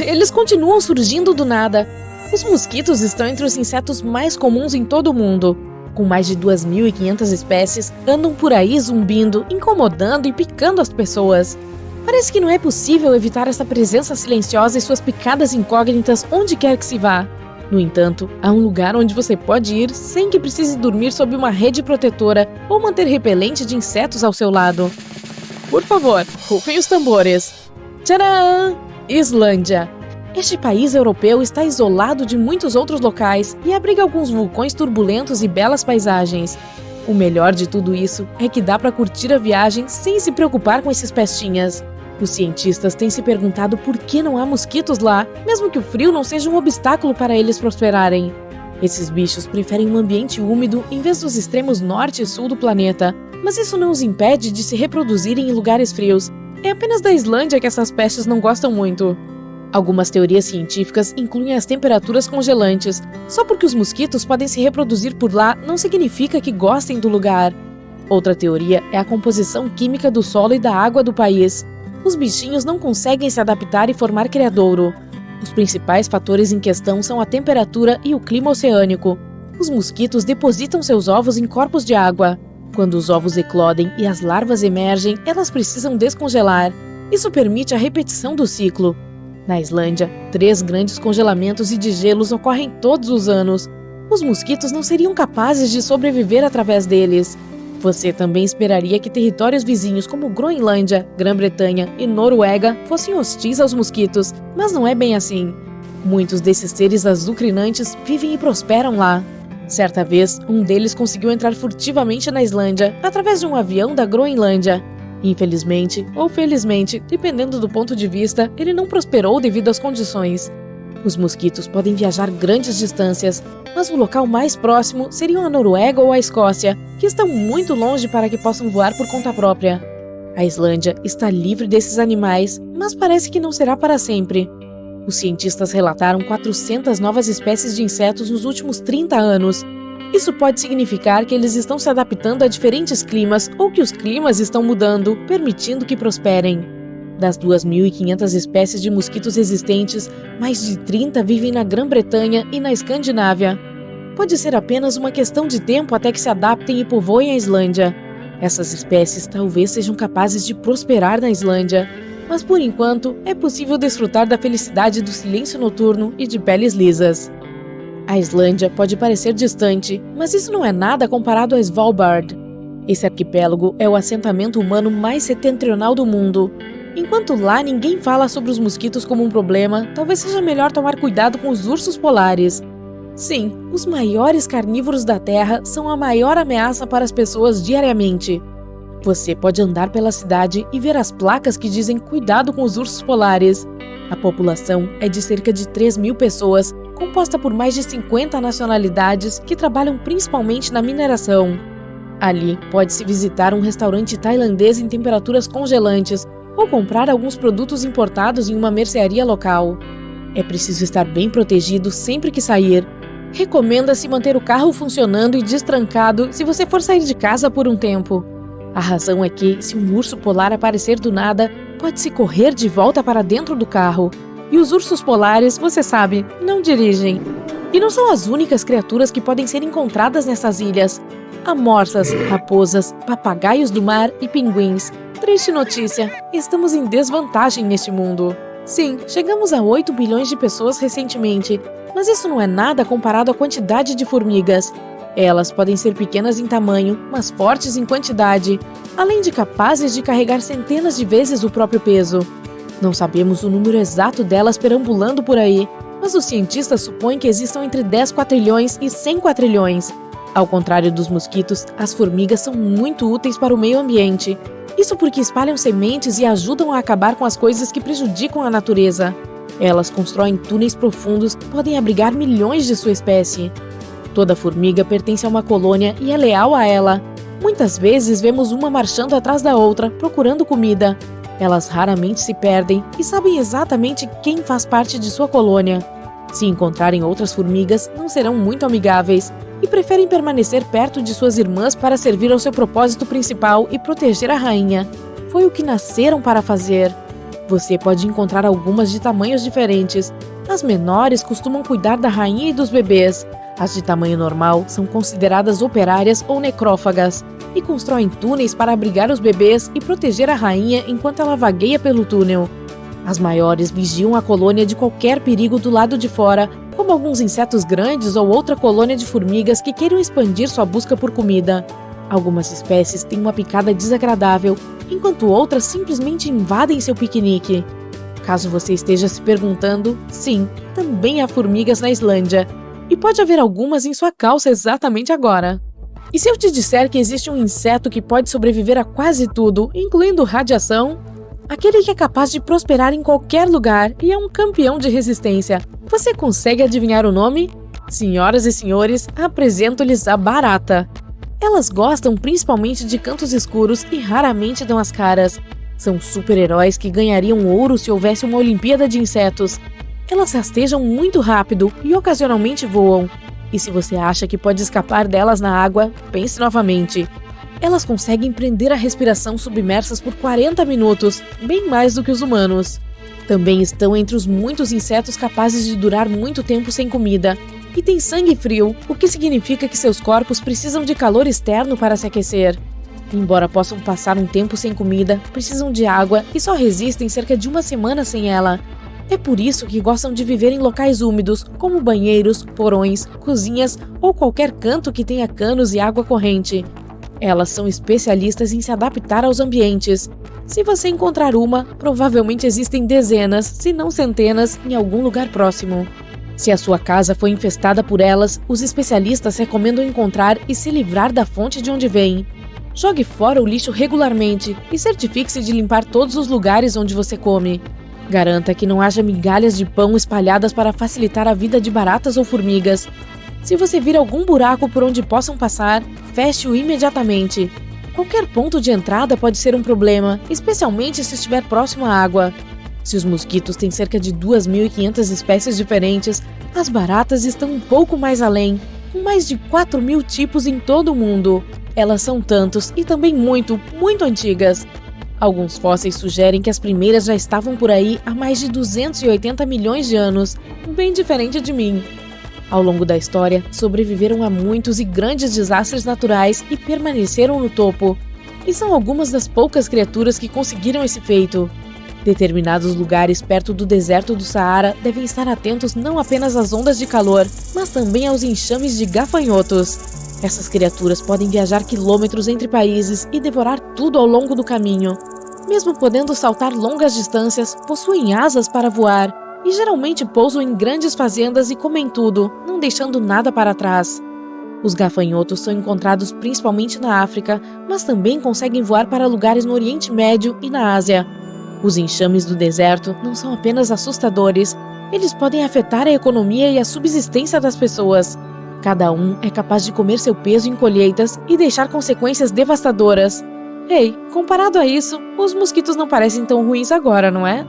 Eles continuam surgindo do nada. Os mosquitos estão entre os insetos mais comuns em todo o mundo. Com mais de 2.500 espécies, andam por aí zumbindo, incomodando e picando as pessoas. Parece que não é possível evitar essa presença silenciosa e suas picadas incógnitas onde quer que se vá. No entanto, há um lugar onde você pode ir sem que precise dormir sob uma rede protetora ou manter repelente de insetos ao seu lado. Por favor, rufem os tambores. Tcharam! Islândia. Este país europeu está isolado de muitos outros locais e abriga alguns vulcões turbulentos e belas paisagens. O melhor de tudo isso é que dá para curtir a viagem sem se preocupar com esses pestinhas. Os cientistas têm se perguntado por que não há mosquitos lá, mesmo que o frio não seja um obstáculo para eles prosperarem. Esses bichos preferem um ambiente úmido em vez dos extremos norte e sul do planeta, mas isso não os impede de se reproduzirem em lugares frios. É apenas da Islândia que essas pestes não gostam muito. Algumas teorias científicas incluem as temperaturas congelantes. Só porque os mosquitos podem se reproduzir por lá não significa que gostem do lugar. Outra teoria é a composição química do solo e da água do país. Os bichinhos não conseguem se adaptar e formar criadouro. Os principais fatores em questão são a temperatura e o clima oceânico. Os mosquitos depositam seus ovos em corpos de água. Quando os ovos eclodem e as larvas emergem, elas precisam descongelar. Isso permite a repetição do ciclo. Na Islândia, 3 grandes congelamentos e degelos ocorrem todos os anos. Os mosquitos não seriam capazes de sobreviver através deles. Você também esperaria que territórios vizinhos como Groenlândia, Grã-Bretanha e Noruega fossem hostis aos mosquitos, mas não é bem assim. Muitos desses seres azucrinantes vivem e prosperam lá. Certa vez, um deles conseguiu entrar furtivamente na Islândia através de um avião da Groenlândia. Infelizmente, ou felizmente, dependendo do ponto de vista, ele não prosperou devido às condições. Os mosquitos podem viajar grandes distâncias, mas o local mais próximo seriam a Noruega ou a Escócia, que estão muito longe para que possam voar por conta própria. A Islândia está livre desses animais, mas parece que não será para sempre. Os cientistas relataram 400 novas espécies de insetos nos últimos 30 anos. Isso pode significar que eles estão se adaptando a diferentes climas ou que os climas estão mudando, permitindo que prosperem. Das 2.500 espécies de mosquitos existentes, mais de 30 vivem na Grã-Bretanha e na Escandinávia. Pode ser apenas uma questão de tempo até que se adaptem e povoem a Islândia. Essas espécies talvez sejam capazes de prosperar na Islândia, mas por enquanto é possível desfrutar da felicidade do silêncio noturno e de peles lisas. A Islândia pode parecer distante, mas isso não é nada comparado a Svalbard. Esse arquipélago é o assentamento humano mais setentrional do mundo. Enquanto lá ninguém fala sobre os mosquitos como um problema, talvez seja melhor tomar cuidado com os ursos polares. Sim, os maiores carnívoros da Terra são a maior ameaça para as pessoas diariamente. Você pode andar pela cidade e ver as placas que dizem cuidado com os ursos polares. A população é de cerca de 3.000 pessoas, composta por mais de 50 nacionalidades que trabalham principalmente na mineração. Ali pode-se visitar um restaurante tailandês em temperaturas congelantes ou comprar alguns produtos importados em uma mercearia local. É preciso estar bem protegido sempre que sair. Recomenda-se manter o carro funcionando e destrancado se você for sair de casa por um tempo. A razão é que, se um urso polar aparecer do nada, pode-se correr de volta para dentro do carro. E os ursos polares, você sabe, não dirigem. E não são as únicas criaturas que podem ser encontradas nessas ilhas. Há morsas, raposas, papagaios do mar e pinguins. Triste notícia, estamos em desvantagem neste mundo. Sim, chegamos a 8 bilhões de pessoas recentemente, mas isso não é nada comparado à quantidade de formigas. Elas podem ser pequenas em tamanho, mas fortes em quantidade, além de capazes de carregar centenas de vezes o próprio peso. Não sabemos o número exato delas perambulando por aí, mas os cientistas supõem que existam entre 10 quatrilhões e 100 quatrilhões. Ao contrário dos mosquitos, as formigas são muito úteis para o meio ambiente. Isso porque espalham sementes e ajudam a acabar com as coisas que prejudicam a natureza. Elas constroem túneis profundos que podem abrigar milhões de sua espécie. Toda formiga pertence a uma colônia e é leal a ela. Muitas vezes vemos uma marchando atrás da outra, procurando comida. Elas raramente se perdem e sabem exatamente quem faz parte de sua colônia. Se encontrarem outras formigas, não serão muito amigáveis e preferem permanecer perto de suas irmãs para servir ao seu propósito principal e proteger a rainha. Foi o que nasceram para fazer. Você pode encontrar algumas de tamanhos diferentes. As menores costumam cuidar da rainha e dos bebês. As de tamanho normal são consideradas operárias ou necrófagas e constroem túneis para abrigar os bebês e proteger a rainha enquanto ela vagueia pelo túnel. As maiores vigiam a colônia de qualquer perigo do lado de fora, como alguns insetos grandes ou outra colônia de formigas que queiram expandir sua busca por comida. Algumas espécies têm uma picada desagradável, enquanto outras simplesmente invadem seu piquenique. Caso você esteja se perguntando, sim, também há formigas na Islândia. E pode haver algumas em sua calça exatamente agora. E se eu te disser que existe um inseto que pode sobreviver a quase tudo, incluindo radiação? Aquele que é capaz de prosperar em qualquer lugar e é um campeão de resistência. Você consegue adivinhar o nome? Senhoras e senhores, apresento-lhes a barata. Elas gostam principalmente de cantos escuros e raramente dão as caras. São super-heróis que ganhariam ouro se houvesse uma Olimpíada de insetos. Elas rastejam muito rápido e ocasionalmente voam. E se você acha que pode escapar delas na água, pense novamente. Elas conseguem prender a respiração submersas por 40 minutos, bem mais do que os humanos. Também estão entre os muitos insetos capazes de durar muito tempo sem comida. E têm sangue frio, o que significa que seus corpos precisam de calor externo para se aquecer. Embora possam passar um tempo sem comida, precisam de água e só resistem cerca de uma semana sem ela. É por isso que gostam de viver em locais úmidos, como banheiros, porões, cozinhas ou qualquer canto que tenha canos e água corrente. Elas são especialistas em se adaptar aos ambientes. Se você encontrar uma, provavelmente existem dezenas, se não centenas, em algum lugar próximo. Se a sua casa foi infestada por elas, os especialistas recomendam encontrar e se livrar da fonte de onde vem. Jogue fora o lixo regularmente e certifique-se de limpar todos os lugares onde você come. Garanta que não haja migalhas de pão espalhadas para facilitar a vida de baratas ou formigas. Se você vir algum buraco por onde possam passar, feche-o imediatamente. Qualquer ponto de entrada pode ser um problema, especialmente se estiver próximo à água. Se os mosquitos têm cerca de 2.500 espécies diferentes, as baratas estão um pouco mais além, com mais de 4.000 tipos em todo o mundo. Elas são tantos e também muito, muito antigas. Alguns fósseis sugerem que as primeiras já estavam por aí há mais de 280 milhões de anos, bem diferente de mim. Ao longo da história, sobreviveram a muitos e grandes desastres naturais e permaneceram no topo. E são algumas das poucas criaturas que conseguiram esse feito. Determinados lugares perto do deserto do Saara devem estar atentos não apenas às ondas de calor, mas também aos enxames de gafanhotos. Essas criaturas podem viajar quilômetros entre países e devorar tudo ao longo do caminho. Mesmo podendo saltar longas distâncias, possuem asas para voar e geralmente pousam em grandes fazendas e comem tudo, não deixando nada para trás. Os gafanhotos são encontrados principalmente na África, mas também conseguem voar para lugares no Oriente Médio e na Ásia. Os enxames do deserto não são apenas assustadores, eles podem afetar a economia e a subsistência das pessoas. Cada um é capaz de comer seu peso em colheitas e deixar consequências devastadoras. Ei, comparado a isso, os mosquitos não parecem tão ruins agora, não é?